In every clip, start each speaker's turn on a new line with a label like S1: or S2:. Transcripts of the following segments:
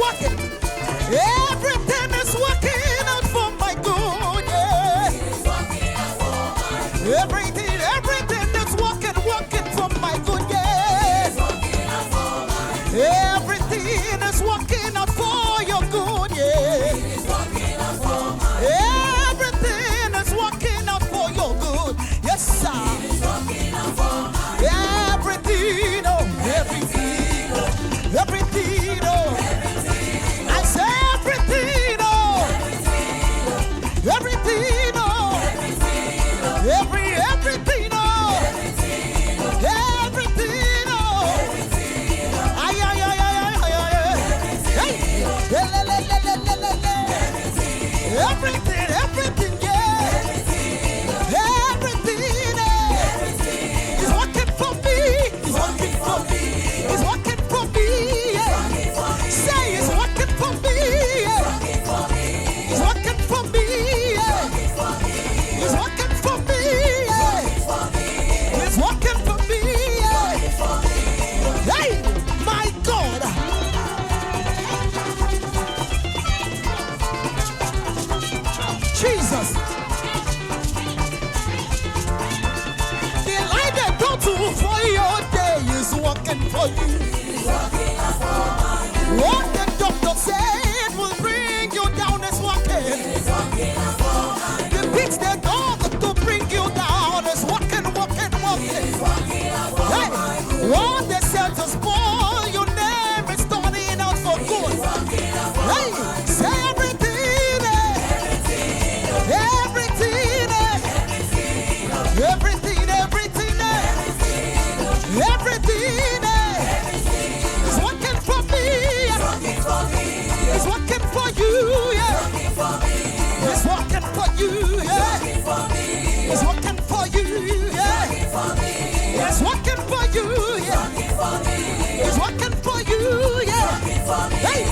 S1: working. Everything is working out for my good. Yeah. Everything is working for my good. Yeah. Everything is working out for your good. Yeah. Everything is working out for your good. Yes, sir. Everything, oh, everything, oh, everything, oh. I say everything, oh, everything, oh, everything, oh, everything, oh. Ay, ay, ay, ay, ay, ay, ay. Hey, le, le, le, le, le, le, le. Everything, yeah. Everything, is working for me. It's working for me. It's working for me. Yeah. Say it's working for me. Yeah. It's working for me. Yeah. It's working for me. Yeah. It's working for me. Yeah. Hey, my God. Jesus. The light that don't do for your day is working for you. What the doctor said will bring you down is working. The beats they dog to bring you down is working. Hey, what they said to spoil your name is turning out for good. Hey, say everything, everything, is working for me. It's working for you, yeah. It's working for you, yeah. It's working for you, yeah. It's working for you, yeah. It's working for you, yeah. Hey.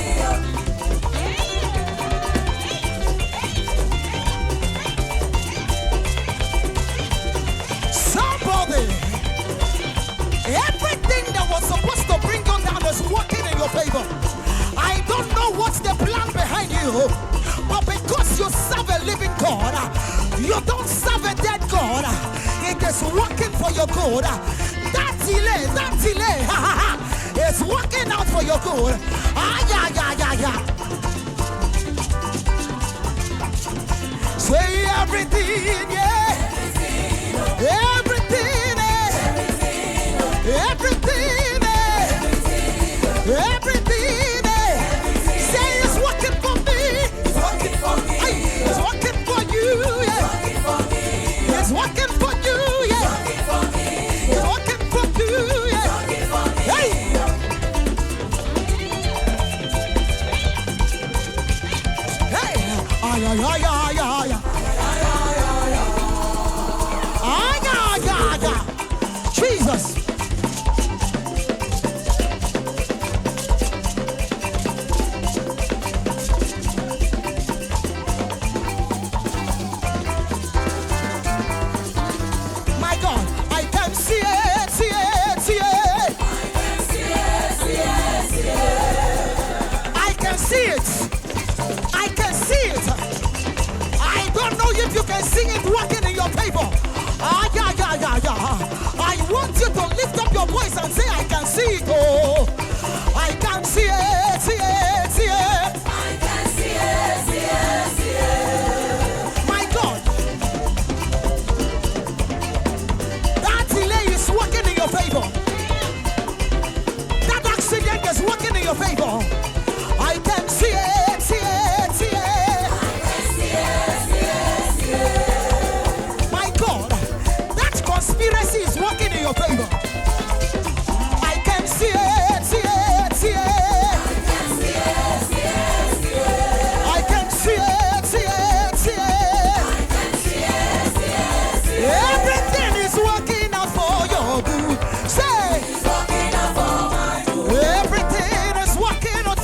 S1: Somebody, everything that was supposed to bring you down is working in your favor. I don't know what's the plan behind you, but because you serve a living God, you don't serve a dead God. It is working for your good. That delay, is working out for your good. Yeah. Say everything, yeah. Everything, everything, everything. Say it's working for me. It's working for me. It's working for you, yeah. It's working for you, yeah. It's working for you, yeah. Hey. Hey. Ay, ay, ay, ay, ay. Jesus. My God, I can see it. I can see it. I don't know if you can see it working in your favor. I want you to lift up your voice and say, I can see it. Oh, I can see it. I can see it. My God, that delay is working in your favor. That accident is working in your favor. I can see it. Conspiracy is working in your favor. I can see it. I can see it. Everything is working out for your good. Say, everything is working out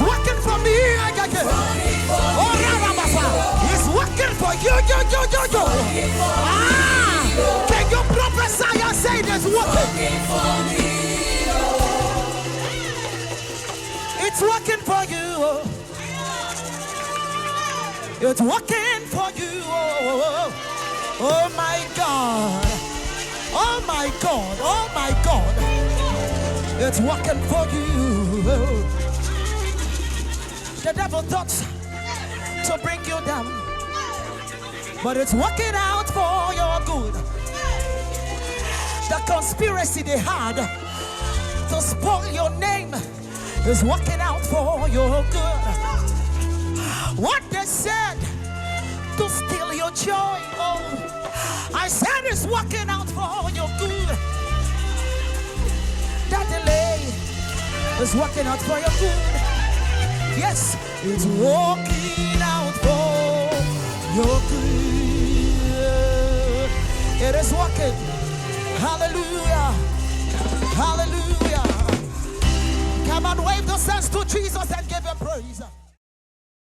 S1: working for me. Oh, Rabasa. It's working for you. Can you prophesy and say it's working for me? It's working for you. It's working for you. Oh my God. Oh my God. Oh my God. It's working for you. The devil thought to bring you down, but it's working out for your good. The conspiracy they had to spoil your name is working out for your good. What they said to steal your joy, oh, I said it's working out for your good. That delay is working out for your good. Yes, it's working out for your good. It is working. Hallelujah. Hallelujah. Come on, wave those hands to Jesus and give him praise.